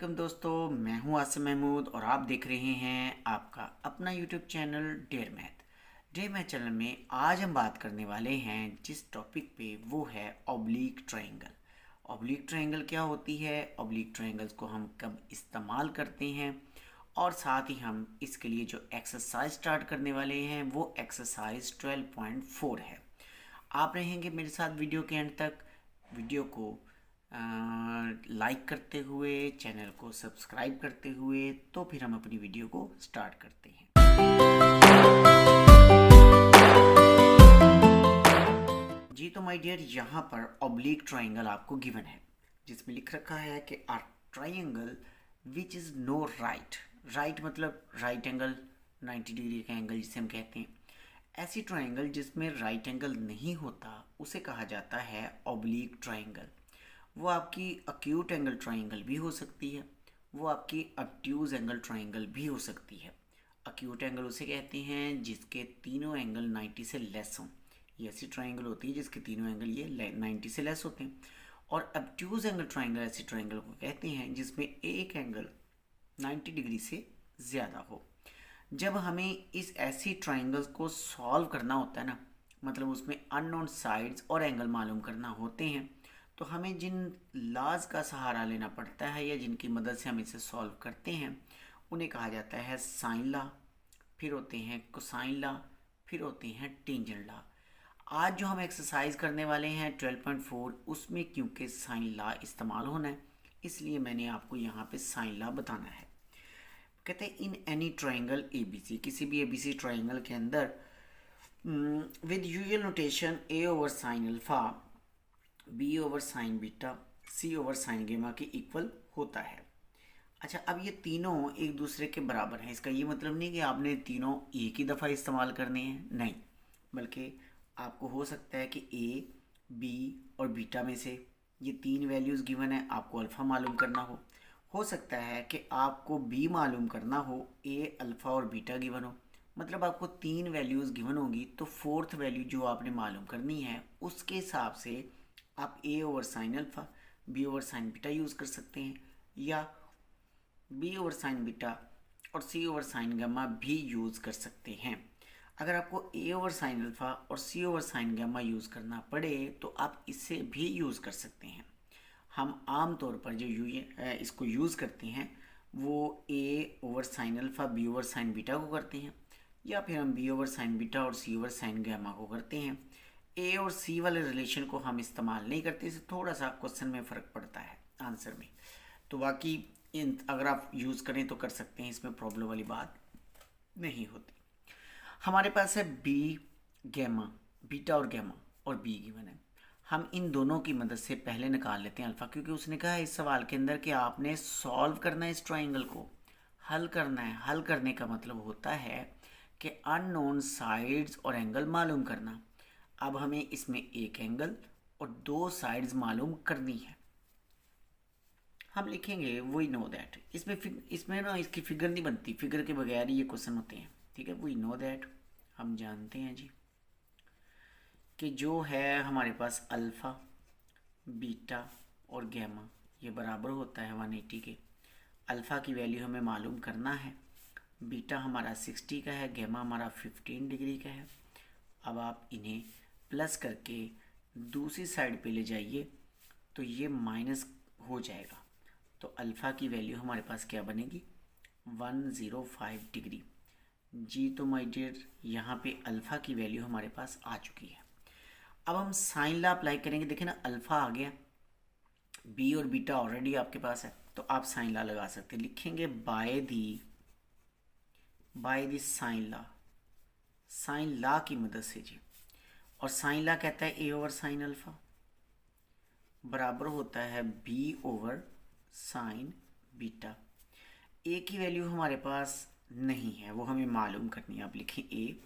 वालेकुम दोस्तों, मैं हूं आसिम महमूद और आप देख रहे हैं आपका अपना YouTube channel dare math channel में आज हम बात करने वाले हैं जिस टॉपिक पे वो है ऑब्लिक ट्रायंगल। ऑब्लिक ट्रायंगल क्या होती है, ऑब्लिक ट्रायंगल्स को हम कब इस्तेमाल करते हैं और साथ ही हम इसके लिए जो एक्सरसाइज स्टार्ट करने वाले हैं वो एक्सरसाइज 12.4 है। आप रहेंगे मेरे साथ वीडियो के एंड तक। वीडियो को लाइक करते हुए, चैनल को सब्सक्राइब करते हुए, तो फिर हम अपनी वीडियो को स्टार्ट करते हैं। जी तो माय डियर, यहाँ पर ऑब्लिक ट्रायंगल आपको गिवन है जिसमें लिख रखा है कि a triangle which is no right. Right मतलब राइट एंगल, 90 डिग्री का एंगल जिसे हम कहते हैं। ऐसी ट्रायंगल जिसमें राइट एंगल नहीं होता उसे कहा जाता है ऑब्लिक ट्रायंगल। वो आपकी अक्यूट एंगल ट्रायंगल भी हो सकती है, वो आपकी ऑब्ट्यूज एंगल ट्रायंगल भी हो सकती है। अक्यूट एंगल उसे कहते हैं जिसके तीनों एंगल 90 से लेस हों। ये ऐसी ट्रायंगल होती है जिसके तीनों एंगल ये 90 से लेस होते हैं। और ऑब्ट्यूज एंगल ट्रायंगल ऐसी ट्रायंगल को कहते हैं जिसमें एक एंगल 90 डिग्री से ज़्यादा हो। जब हमें इस ऐसी ट्रायंगल्स को सॉल्व करना होता है ना, मतलब उसमें अननोन साइड्स और एंगल मालूम करना होते हैं, तो हमें जिन लॉज का सहारा लेना पड़ता है या जिनकी मदद से हम इसे सॉल्व करते हैं उन्हें कहा जाता है साइन लॉ, फिर होते हैं कोसाइन लॉ, फिर होते हैं टेंजेंट लॉ। आज जो हम एक्सरसाइज करने वाले हैं 12.4 उसमें क्योंकि साइन लॉ इस्तेमाल होना है इसलिए मैंने आपको यहाँ पे साइन लॉ बताना है। कहते हैं इन एनी ट्रायंगल ABC, किसी भी ABC ट्रायंगल के अंदर with usual notation A over sine alpha, B over sine beta, C over sine gamma के इक्वल होता है। अच्छा, अब ये तीनों एक दूसरे के बराबर हैं। इसका ये मतलब नहीं कि आपने तीनों एक ही दफ़ा इस्तेमाल करने हैं, नहीं, बल्कि आपको हो सकता है कि ए, बी और बीटा में से ये तीन वैल्यूज़ गिवन है, आपको अल्फ़ा मालूम करना हो सकता है कि आपको बी मालूम करना हो, ए, अल्फ़ा और बीटा गिवन हो। मतलब आपको तीन वैल्यूज़ गिवन होंगी तो फोर्थ वैल्यू जो आपने मालूम करनी है उसके हिसाब से आप A over sine alpha, B over sine beta use कर सकते हैं, या बी ओवर साइन बीटा और सी ओवर साइन गामा भी यूज़ कर सकते हैं। अगर आपको ए ओवर साइन अल्फ़ा और C over sine gamma use करना पड़े तो आप इसे भी यूज़ कर सकते हैं। हम आम तौर पर जो इसको यूज़ करते हैं वो A over sine alpha, B over sine beta को करते हैं, या फिर हम बी ओवर साइन बीटा और सी ओवर साइन गामा को करते हैं। ए और सी वाले रिलेशन को हम इस्तेमाल नहीं करते, इससे थोड़ा सा क्वेश्चन में फ़र्क पड़ता है आंसर में। तो बाकी अगर आप यूज़ करें तो कर सकते हैं, इसमें प्रॉब्लम वाली बात नहीं होती। हमारे पास है बी गैमा, बीटा और गैमा और बी गिवन है। हम इन दोनों की मदद से पहले निकाल लेते हैं अल्फ़ा, क्योंकि उसने कहा है इस सवाल के अंदर कि आपने सॉल्व करना है, इस ट्राइंगल को हल करना है। हल करने का मतलब होता है कि अननोन साइड्स और एंगल मालूम करना। अब हमें इसमें एक एंगल और दो साइड्स मालूम करनी है। हम लिखेंगे वी नो दैट। इसमें ना इसकी फिगर नहीं बनती, फिगर के बगैर ही ये क्वेश्चन होते हैं, ठीक है। वी नो दैट, हम जानते हैं जी कि जो है हमारे पास अल्फ़ा, बीटा और गैमा ये बराबर होता है 180 के। अल्फ़ा की वैल्यू हमें मालूम करना है, बीटा हमारा 60 का है, गैमा हमारा 15 डिग्री का है। अब आप इन्हें प्लस करके दूसरी साइड पे ले जाइए तो ये माइनस हो जाएगा, तो अल्फ़ा की वैल्यू हमारे पास क्या बनेगी 105 डिग्री। जी तो माय डियर, यहाँ पे अल्फ़ा की वैल्यू हमारे पास आ चुकी है। अब हम साइन लॉ अप्लाई करेंगे। देखें ना, अल्फ़ा आ गया, बी और बीटा ऑलरेडी आपके पास है, तो आप साइन लॉ लगा सकते हैं। लिखेंगे बाय दी साइन लॉ की मदद से जी। और साइन लॉ कहता है ए ओवर साइन अल्फ़ा बराबर होता है बी ओवर साइन बीटा। ए की वैल्यू हमारे पास नहीं है, वो हमें मालूम करनी है। आप लिखें ए,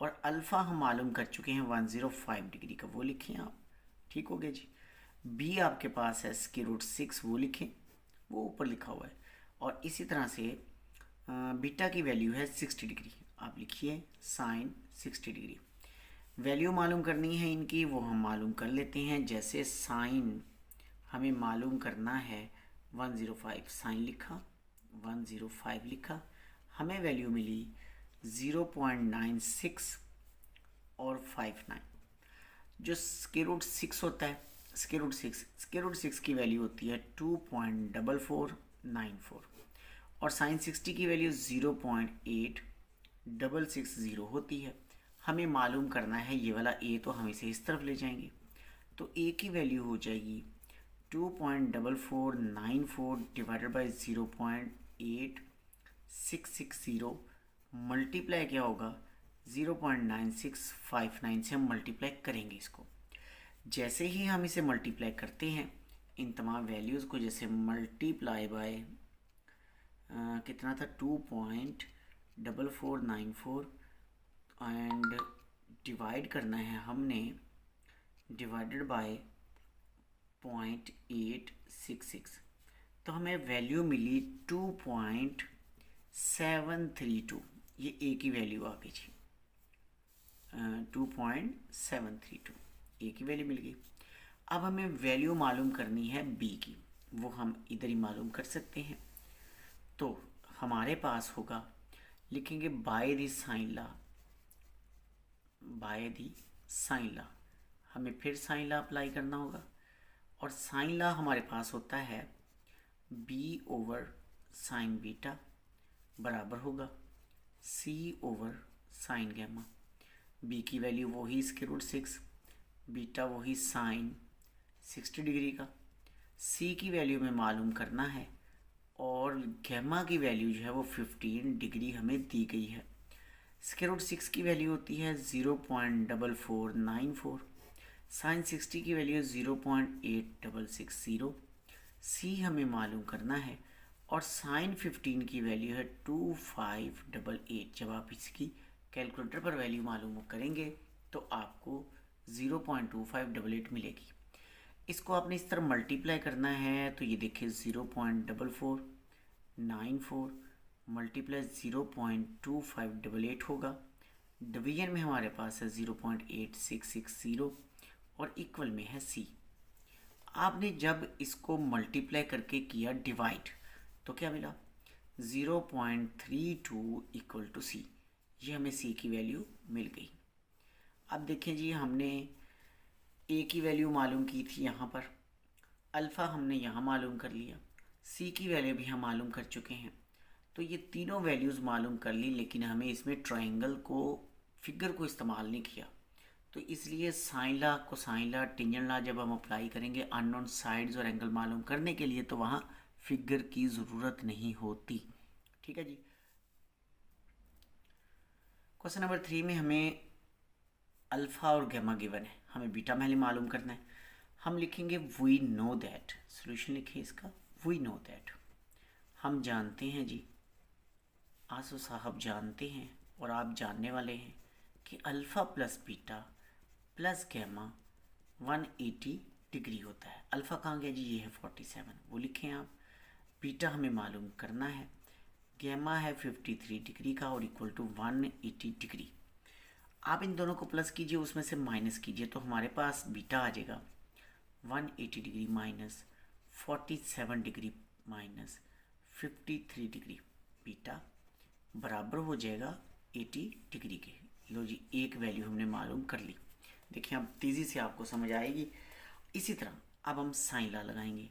और अल्फ़ा हम मालूम कर चुके हैं 105 डिग्री का, वो लिखें आप, ठीक हो गया जी। बी आपके पास है √6, वो लिखें, वो ऊपर लिखा हुआ है। और इसी तरह से बीटा की वैल्यू है 60 डिग्री, आप लिखिए साइन 60 डिग्री। वैल्यू मालूम करनी है इनकी, वो हम मालूम कर लेते हैं। जैसे साइन हमें मालूम करना है 105 साइन लिखा, 105 लिखा, हमें वैल्यू मिली 0.96 और 59। जो स्क्वायर रूट 6 होता है, स्क्वायर रूट 6 की वैल्यू होती है 2.4494 और साइन 60 की वैल्यू 0.8660 होती है। हमें मालूम करना है ये वाला ए, तो हम इसे इस तरफ ले जाएंगे, तो ए की वैल्यू हो जाएगी 2.4494 डिवाइडेड बाई 0.8660 मल्टीप्लाई क्या होगा 0.9659 से हम मल्टीप्लाई करेंगे इसको। जैसे ही हम इसे मल्टीप्लाई करते हैं इन तमाम वैल्यूज़ को, जैसे मल्टीप्लाई बाय कितना था 2.4494 एंड डिवाइड करना है हमने डिवाइडेड बाय 0.866, तो हमें वैल्यू मिली 2.732। ये ए की वैल्यू आ गई जी, 2.732 ए की वैल्यू मिल गई। अब हमें वैल्यू मालूम करनी है बी की, वो हम इधर ही मालूम कर सकते हैं। तो हमारे पास होगा, लिखेंगे by the sine law, by the sine law, हमें फिर साइन लॉ अप्लाई करना होगा और साइन लॉ हमारे पास होता है बी ओवर साइन बीटा बराबर होगा सी ओवर साइन गैमा। बी की वैल्यू वही स्क्वायर रूट 6, बीटा वही साइन 60 डिग्री का, सी की वैल्यू में मालूम करना है और गैमा की वैल्यू जो है वो 15 डिग्री हमें दी गई है। स्क्वायर रूट 6 की वैल्यू होती है 0.4494, साइन 60 की वैल्यू 0.8660, सी हमें मालूम करना है और साइन 15 की वैल्यू है 2588। जब आप इसकी कैलकुलेटर पर वैल्यू मालूम करेंगे तो आपको 0.2588 मिलेगी। इसको आपने इस तरह मल्टीप्लाई करना है, तो ये देखिए 0.4494 मल्टीप्लाई 0.2588 होगा। डिवीजन में हमारे पास है 0.8660 और इक्वल में है सी। आपने जब इसको मल्टीप्लाई करके किया डिवाइड तो क्या मिला 0.32 इक्वल टू सी। ये हमें सी की वैल्यू मिल गई। अब देखें जी, हमने ए की वैल्यू मालूम की थी यहाँ पर, अल्फ़ा हमने यहाँ मालूम कर लिया, सी की वैल्यू भी हम मालूम कर चुके हैं। तो ये तीनों वैल्यूज़ मालूम कर ली, लेकिन हमें इसमें ट्रायंगल को फिगर को इस्तेमाल नहीं किया। तो इसलिए साइन लॉ को साइन लॉ टेंजेंट लॉ जब हम अप्लाई करेंगे अननोन साइड्स और एंगल मालूम करने के लिए, तो वहाँ फिगर की ज़रूरत नहीं होती। ठीक है जी। क्वेश्चन नंबर 3 में हमें अल्फ़ा और गैमा गिवन है, हमें बीटा पहले मालूम करना है। हम लिखेंगे वी नो दैट, सोल्यूशन लिखिए इसका, वी नो दैट, हम जानते हैं जी, आसू साहब जानते हैं और आप जानने वाले हैं कि alpha plus beta plus gamma 180 degree होता है। अल्फ़ा कहाँ गया जी, ये है 47, वो लिखें आप। बीटा हमें मालूम करना है, गैमा है 53 डिग्री का और इक्वल टू 180 डिग्री। आप इन दोनों को प्लस कीजिए, उसमें से माइनस कीजिए, तो हमारे पास बीटा आ जाएगा 180 degree minus 47 degree minus 53 degree, beta बराबर हो जाएगा 80 डिग्री के। लो जी, एक वैल्यू हमने मालूम कर ली। देखिए अब तेज़ी से आपको समझ आएगी। इसी तरह अब हम साइन लॉ लगाएंगे,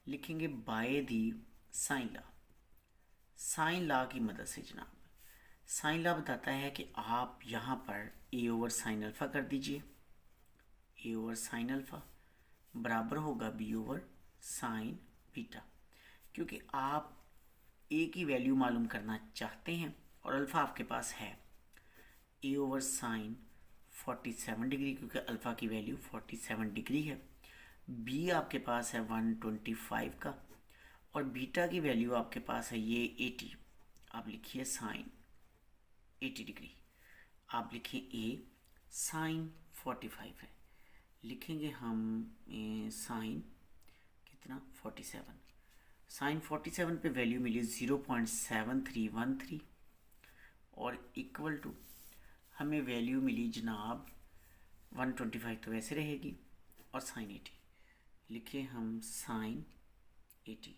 लिखेंगे by the sine law. Sine law की मदद से जनाब, साइन लॉ बताता है कि आप यहाँ पर ए ओवर साइन अल्फ़ा कर दीजिए, ए ओवर साइन अल्फ़ा बराबर होगा बी ओवर साइन बीटा, क्योंकि आप ए की वैल्यू मालूम करना चाहते हैं और अल्फ़ा आपके पास है। ए ओवर साइन 47 डिग्री, क्योंकि अल्फ़ा की वैल्यू 47 डिग्री है। बी आपके पास है 125 का और बीटा की वैल्यू आपके पास है ये 80। आप लिखिए साइन 80 डिग्री, आप लिखिए ए साइन 45 है, लिखेंगे हम साइन कितना 47, साइन 47 पे वैल्यू मिली 0.7313 और इक्वल टू हमें वैल्यू मिली जनाब 125, तो वैसे रहेगी, और साइन 80 लिखे हम साइन 80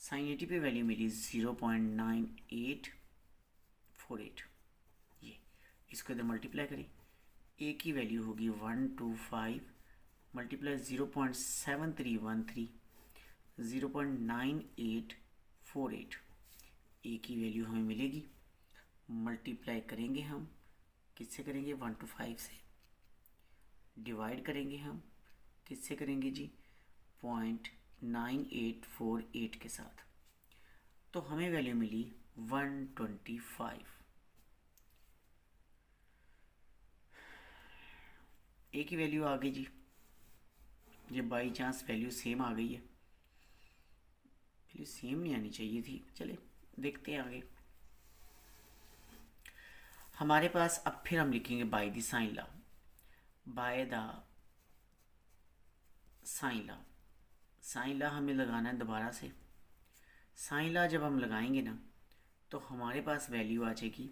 साइन 80 पे वैल्यू मिली 0.9848। ये इसको इधर मल्टीप्लाई करें, ए की वैल्यू होगी 125 मल्टीप्लाई 0.7313 0.9848। ए की वैल्यू हमें मिलेगी, मल्टीप्लाई करेंगे हम किससे करेंगे, 125 से, डिवाइड करेंगे हम किससे करेंगे जी, 0.9848 के साथ, तो हमें वैल्यू मिली 125। ए की वैल्यू आ गई जी, ये बाई चांस वैल्यू सेम आ गई है, वैल्यू सेम नहीं आनी चाहिए थी, चले देखते हैं आगे। हमारे पास अब फिर हम लिखेंगे by the sine law, by the sine law. Sine law हमें लगाना है दोबारा से। साइन लॉ जब हम लगाएंगे ना तो हमारे पास वैल्यू आ जाएगी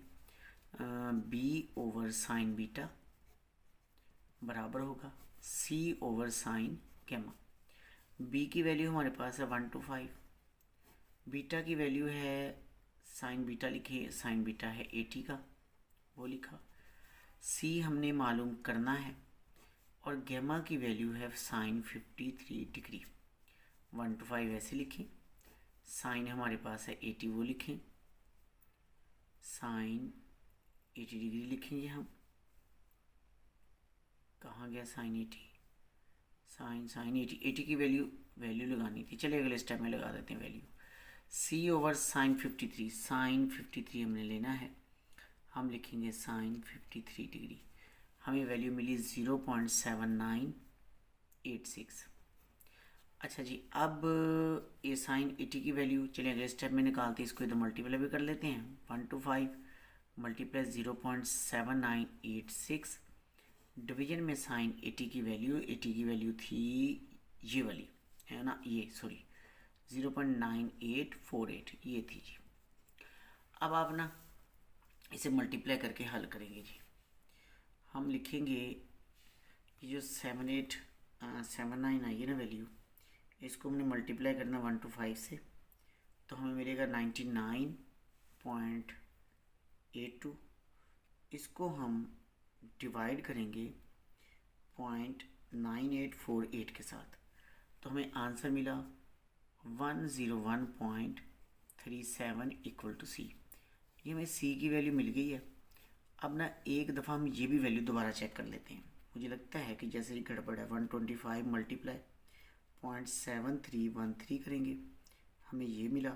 बी ओवर साइन बीटा बराबर होगा सी ओवर साइन गैमा। बी की वैल्यू हमारे पास है 125, बीटा की वैल्यू है साइन बीटा लिखे, साइन बीटा है 80 का, वो लिखा। सी हमने मालूम करना है और गैमा की वैल्यू है साइन 53 डिग्री। 125 ऐसे लिखें, साइन हमारे पास है 80 वो लिखें, साइन 80 डिग्री लिखेंगे हम। कहाँ गया साइन 80, साइन 80 की वैल्यू लगानी थी, चलिए अगले स्टेप में लगा देते हैं वैल्यू। सी ओवर साइन 53, साइन 53 हमने लेना है, हम लिखेंगे साइन 53 डिग्री। हमें वैल्यू मिली 0.7986। अच्छा जी, अब ये साइन 80 की वैल्यू चलिए अगले स्टेप में निकालते हैं, इसको इधर मल्टीप्लाई भी कर लेते हैं। 125 मल्टीप्लाई 0.7986 डिवीजन में साइन 80 की वैल्यू थी ये वाली है ना, ये सॉरी 0.9848 ये थी जी। अब आप ना इसे मल्टीप्लाई करके हल करेंगे जी। हम लिखेंगे ये जो 7879 आई है ना वैल्यू, इसको हमने मल्टीप्लाई करना 125 से, तो हमें मिलेगा 99.82। इसको हम डिवाइड करेंगे 0.9848 के साथ, तो हमें आंसर मिला 101.37 इक्वल टू सी। ये हमें सी की वैल्यू मिल गई है। अब ना एक दफ़ा हम ये भी वैल्यू दोबारा चेक कर लेते हैं, मुझे लगता है कि जैसे ये गड़बड़ है। 125 मल्टीप्लाई 0.7313 करेंगे, हमें ये मिला,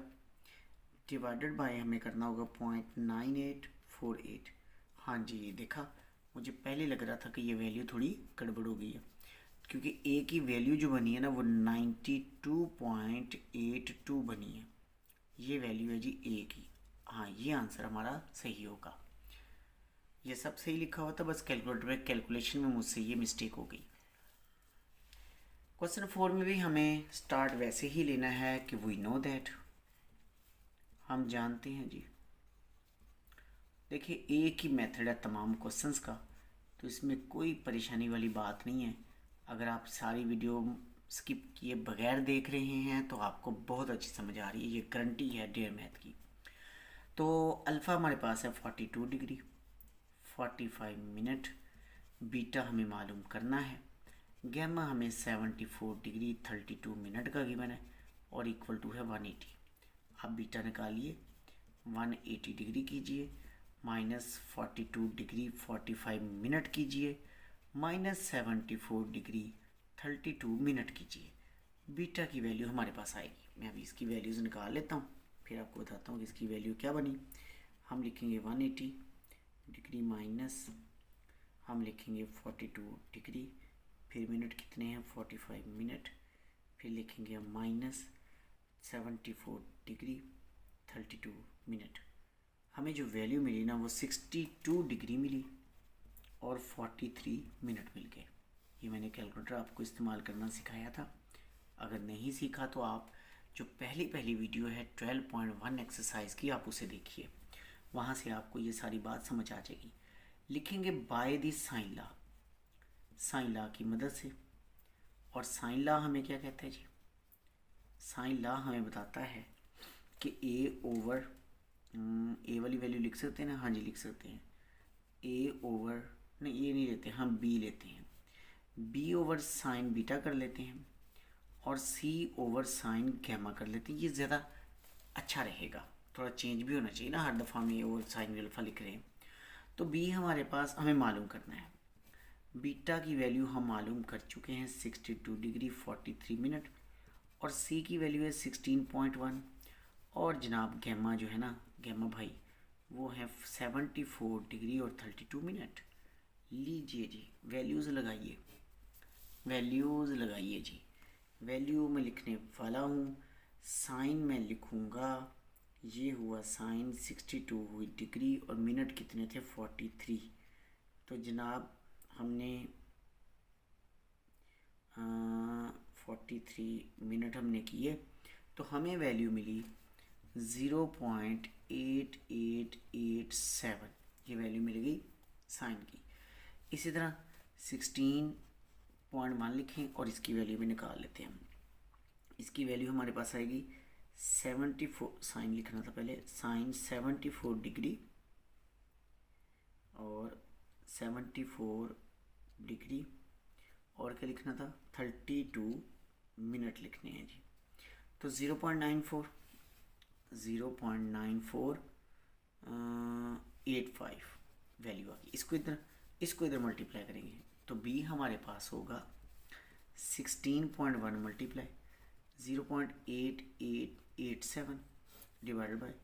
डिवाइडेड बाय हमें करना होगा 0.9848। हाँ जी, ये देखा, मुझे पहले लग रहा था कि ये वैल्यू थोड़ी गड़बड़ हो गई है, क्योंकि ए की वैल्यू जो बनी है ना वो 92.82 बनी है, ये वैल्यू है जी ए की। हाँ, ये आंसर हमारा सही होगा। ये सब सही लिखा हुआ था, बस कैलकुलेटर में कैलकुलेशन में मुझसे ये मिस्टेक हो गई। क्वेश्चन 4 में भी हमें स्टार्ट वैसे ही लेना है कि वी नो दैट, हम जानते हैं जी। देखिए, एक ही मेथड है तमाम क्वेश्चंस का, तो इसमें कोई परेशानी वाली बात नहीं है। अगर आप सारी वीडियो स्किप किए बगैर देख रहे हैं तो आपको बहुत अच्छी समझ आ रही है, ये गारंटी है डेयर मैथ की। तो अल्फ़ा हमारे पास है 42 डिग्री 45 मिनट, बीटा हमें मालूम करना है, गैमा हमें 74 डिग्री 32 मिनट का गिवन है और इक्वल टू है 180। आप बीटा निकालिए, 180 डिग्री कीजिए, माइनस 42 डिग्री 45 मिनट कीजिए, माइनस 74 डिग्री 32 मिनट कीजिए, बीटा की वैल्यू हमारे पास आएगी। मैं अभी इसकी वैल्यूज़ निकाल लेता हूँ, फिर आपको बताता हूँ कि इसकी वैल्यू क्या बनी। हम लिखेंगे 180 डिग्री माइनस हम लिखेंगे 42 डिग्री, फिर मिनट कितने हैं 45 मिनट, फिर लिखेंगे हम माइनस 74 डिग्री 32 मिनट। हमें जो वैल्यू मिली ना वो 62 डिग्री मिली और 43 मिनट मिल गए। ये मैंने कैलकुलेटर आपको इस्तेमाल करना सिखाया था। अगर नहीं सीखा तो आप जो पहली वीडियो है 12.1 एक्सरसाइज की, आप उसे देखिए, वहाँ से आपको ये सारी बात समझ आ जाएगी। लिखेंगे by the sine law, sine law की मदद से। और साइन लॉ हमें क्या कहता है जी, साइन लॉ हमें बताता है कि ए ओवर ए वाली वैल्यू लिख सकते हैं ना, हाँ जी लिख सकते हैं, ए ओवर नहीं ये नहीं लेते, हम बी लेते हैं, बी ओवर साइन बीटा कर लेते हैं और सी ओवर साइन गैमा कर लेते हैं। ये ज़्यादा अच्छा रहेगा, थोड़ा चेंज भी होना चाहिए ना, हर दफ़ा में ओवर साइन अल्फा लिख रहे हैं। तो बी हमारे पास हमें मालूम करना है, बीटा की वैल्यू हम मालूम कर चुके हैं 62 डिग्री 43 मिनट, और सी की वैल्यू है 16.1, और जनाब गैमा जो है ना, गैमा भाई वो है 74 डिग्री और 32 मिनट। लीजिए जी वैल्यूज़ लगाइए, वैल्यूज़ लगाइए जी। वैल्यू मैं लिखने वाला हूँ, साइन में लिखूँगा, ये हुआ साइन 62 हुई डिग्री और मिनट कितने थे 43। तो जनाब हमने 43 मिनट हमने किए, तो हमें वैल्यू मिली 0.8887, ये वैल्यू मिल गई साइन की। इसी तरह 16.1 लिखें और इसकी वैल्यू भी निकाल लेते हैं हम। इसकी वैल्यू हमारे पास आएगी 74, साइन लिखना था पहले, साइन 74 डिग्री और 74 डिग्री और क्या लिखना था 32 मिनट लिखने हैं जी। तो 0.94 0.9485 वैल्यू आ गई। इसको इधर मल्टीप्लाई करेंगे तो बी हमारे पास होगा 16.1 मल्टीप्लाई 0.8887 डिवाइडेड बाय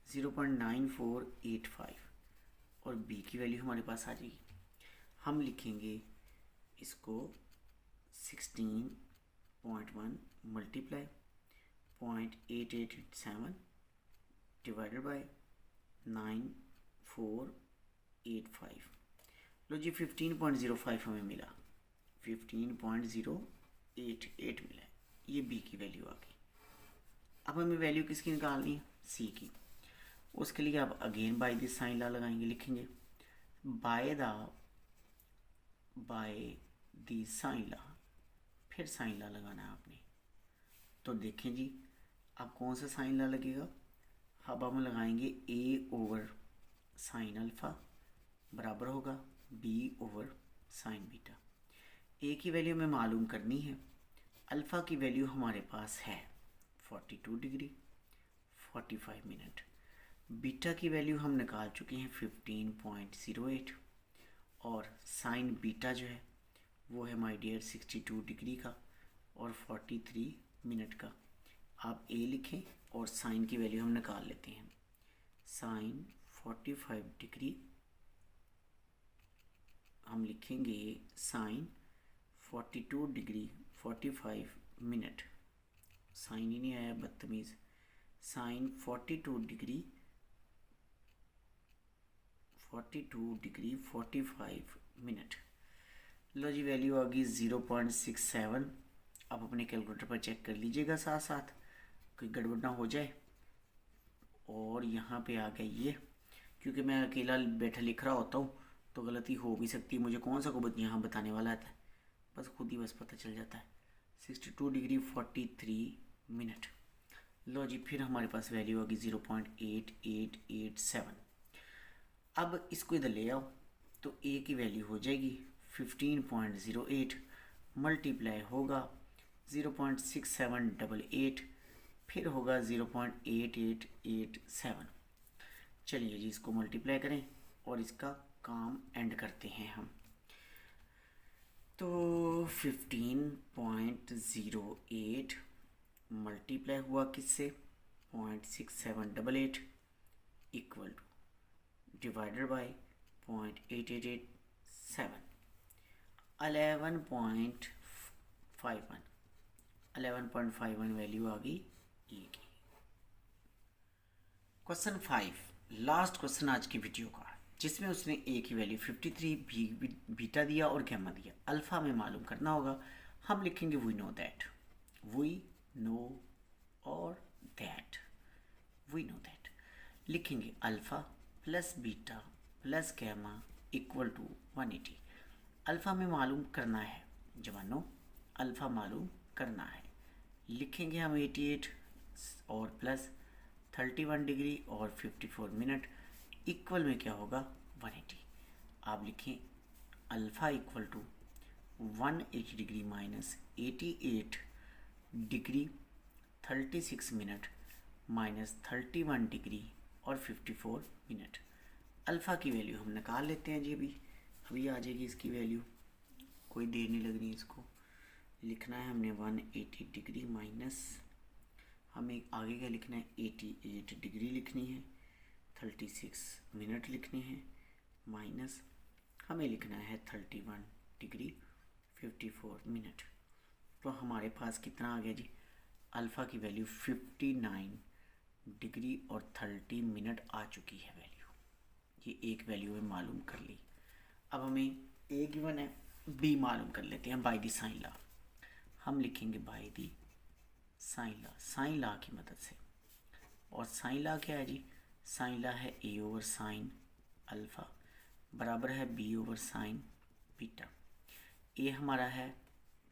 0.9485 और बी की वैल्यू हमारे पास आ जाएगी। हम लिखेंगे इसको 16.1 मल्टीप्लाई 0.8887 डिवाइडेड बाय 9485। लो जी 15.05 हमें मिला, 15.088 मिला, ये बी की वैल्यू आ गई। अब हमें वैल्यू किसकी निकालनी है, सी की। उसके लिए आप again by this sine law लगाएंगे, लिखेंगे बाय दी साइन लॉ, फिर साइन लॉ लगाना है आपने। तो देखें जी अब कौन सा साइन लॉ लगेगा, अब हम लगाएंगे ए ओवर साइन अल्फ़ा बराबर होगा बी ओवर साइन बीटा। ए की वैल्यू हमें मालूम करनी है, अल्फ़ा की वैल्यू हमारे पास है 42 डिग्री 45 मिनट, बीटा की वैल्यू हम निकाल चुके हैं 15.08 और साइन बीटा जो है वो है माय डियर 62 डिग्री का और 43 मिनट का। आप ए लिखें और साइन की वैल्यू हम निकाल लेते हैं, साइन 45 डिग्री हम लिखेंगे साइन 42 डिग्री 45 मिनट, साइन ही नहीं आया बदतमीज़, साइन 42 डिग्री 45 मिनट। लो जी वैल्यू आ गई 0.67। आप अपने कैलकुलेटर पर चेक कर लीजिएगा साथ साथ कोई गड़बड़ ना हो जाए। और यहाँ पे आ गया ये, क्योंकि मैं अकेला बैठा लिख रहा होता हूँ तो गलती हो भी सकती है, मुझे कौन सा को यहाँ बताने वाला था, बस खुद ही बस पता चल जाता है। 62 डिग्री 43 मिनट। लो जी फिर हमारे पास वैल्यू होगी 0.8887। अब इसको इधर ले आओ तो ए की वैल्यू हो जाएगी 15.08 मल्टीप्लाई होगा 0.6788 फिर होगा 0.8887। चलिए जी इसको मल्टीप्लाई करें और इसका काम एंड करते हैं हम। तो 15.08 मल्टीप्लाई हुआ किससे 0.6788 equal to divided by 0.8887 11.51 value आ गई ए की। क्वेश्चन 5 लास्ट क्वेश्चन आज की वीडियो का, जिसमें उसने ए की वैल्यू 53 बीटा दिया और गैमा दिया, अल्फ़ा में मालूम करना होगा। हम लिखेंगे वी नो दैट लिखेंगे alpha plus beta plus gamma equal to 180। Alpha में मालूम करना है जवानों, अल्फ़ा मालूम करना है, लिखेंगे हम 88 और प्लस 31 डिग्री और 54 मिनट इक्वल में क्या होगा 180। आप लिखें alpha equal to 180 degree minus 88 degree 36 minute minus 31 degree और 54 मिनट। अल्फ़ा की वैल्यू हम निकाल लेते हैं जी। अभी आ जाएगी इसकी वैल्यू, कोई देर नहीं लगनी। इसको लिखना है हमने 180 डिग्री माइनस, हमें आगे क्या लिखना है 88 डिग्री लिखनी है, 36 मिनट लिखने हैं, माइनस हमें लिखना है 31 डिग्री 54 मिनट। तो हमारे पास कितना आ गया जी, अल्फ़ा की वैल्यू 59 डिग्री और 30 मिनट आ चुकी है वैल्यू। ये एक वैल्यू में मालूम कर ली। अब हमें ए गिवन है, बी मालूम कर लेते हैं बाय द साइन लॉ। हम लिखेंगे बाय द साइन लॉ की मदद से। और साइन लॉ क्या है जी, साइन लॉ है ए ओवर साइन अल्फ़ा बराबर है बी ओवर साइन बीटा। ए हमारा है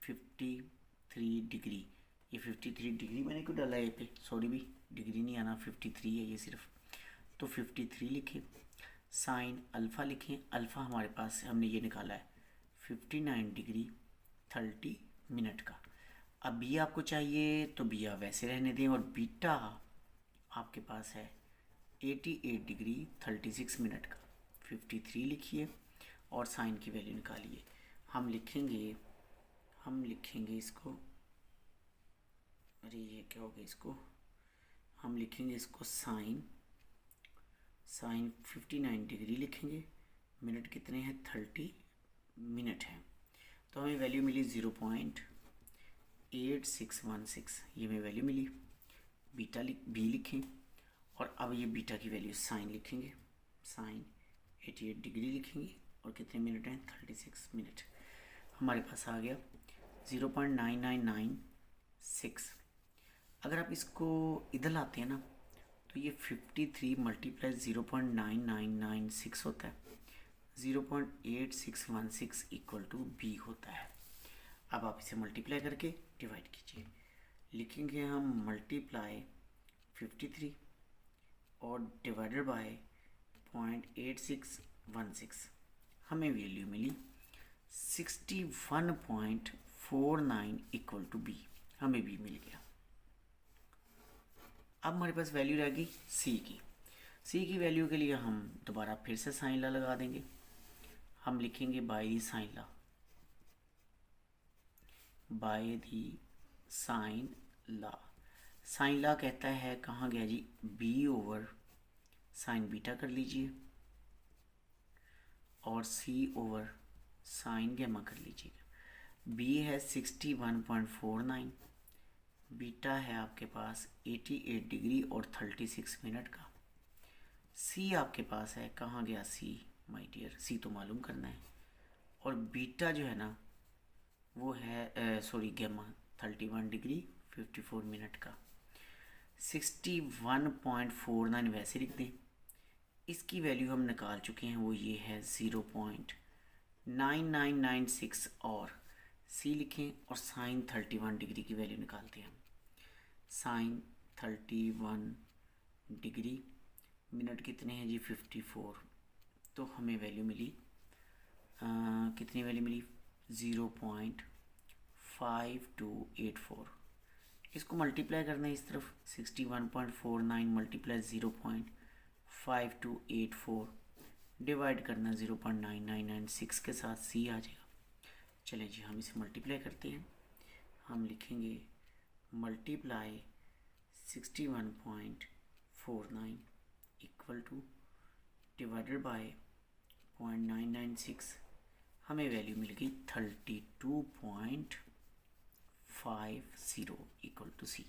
53 डिग्री, ये 53 डिग्री मैंने क्यों डाला ए पे, सॉरी भी डिग्री नहीं आना, 53 है ये सिर्फ, तो 53 लिखें। साइन अल्फ़ा लिखें, अल्फ़ा हमारे पास हमने ये निकाला है 59 डिग्री 30 मिनट का। अब बी आपको चाहिए तो बी आप वैसे रहने दें, और बीटा आपके पास है 88 डिग्री 36 मिनट का। 53 लिखिए और साइन की वैल्यू निकालिए। हम लिखेंगे इसको, अरे ये क्या हो गया, इसको हम लिखेंगे इसको साइन 59 डिग्री लिखेंगे, मिनट कितने हैं 30 मिनट हैं। तो हमें वैल्यू मिली 0.8616, ये हमें वैल्यू मिली। बीटा बी लिखें और अब ये बीटा की वैल्यू साइन लिखेंगे, साइन 88 डिग्री लिखेंगे और कितने मिनट हैं 36 मिनट। हमारे पास आ गया 0.9996। अगर आप इसको इधर लाते हैं ना तो ये 53 मल्टीप्लाई 0.9996 होता है, 0.8616 इक्वल टू बी होता है। अब आप इसे मल्टीप्लाई करके डिवाइड कीजिए। लिखेंगे हम मल्टीप्लाई 53 और डिवाइडेड बाय 0.8616, हमें वैल्यू मिली 61.49 इक्वल टू बी, हमें बी मिल गया। अब हमारे पास वैल्यू रहेगी सी की। सी की वैल्यू के लिए हम दोबारा फिर से साइन लॉ लगा देंगे। हम लिखेंगे by the sine law, by the sine law. Sine law कहता है, कहाँ गया जी, बी ओवर साइन बीटा कर लीजिए और सी ओवर साइन गैमा कर लीजिएगा। बी है 61.49, बीटा है आपके पास 88 डिग्री और 36 मिनट का। सी आपके पास है, कहाँ गया सी माय डियर, सी तो मालूम करना है। और बीटा जो है ना वो है गैमा 31 डिग्री 54 मिनट का। 61.49 वैसे लिख दें, इसकी वैल्यू हम निकाल चुके हैं, वो ये है 0.9996 और सी लिखें और साइन 31 डिग्री की वैल्यू निकालते हैं। साइन 31 डिग्री मिनट कितने हैं जी 54, तो हमें वैल्यू मिली कितनी वैल्यू मिली 0.5284। इसको मल्टीप्लाई करना है इस तरफ, 61.49 मल्टीप्लाई 0.5284 डिवाइड करना 0.9996 के साथ, सी आ जाएगा। चलें जी हम इसे मल्टीप्लाई करते हैं। हम लिखेंगे multiply 61.49 equal to divided by 0.996, हमें वैल्यू मिल गई 32.50 इक्वल टू सी।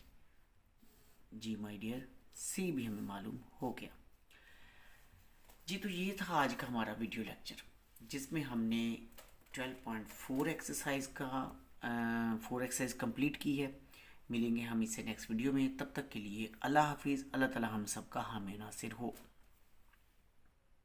जी माय डियर, सी भी हमें मालूम हो गया जी। तो ये था आज का हमारा वीडियो लेक्चर, जिसमें हमने 12.4 एक्सरसाइज कंप्लीट की है। मिलेंगे हम इससे नेक्स्ट वीडियो में, तब तक के लिए अल्लाह हाफिज़। अल्लाह ताला हम सबका हामी नासिर हो।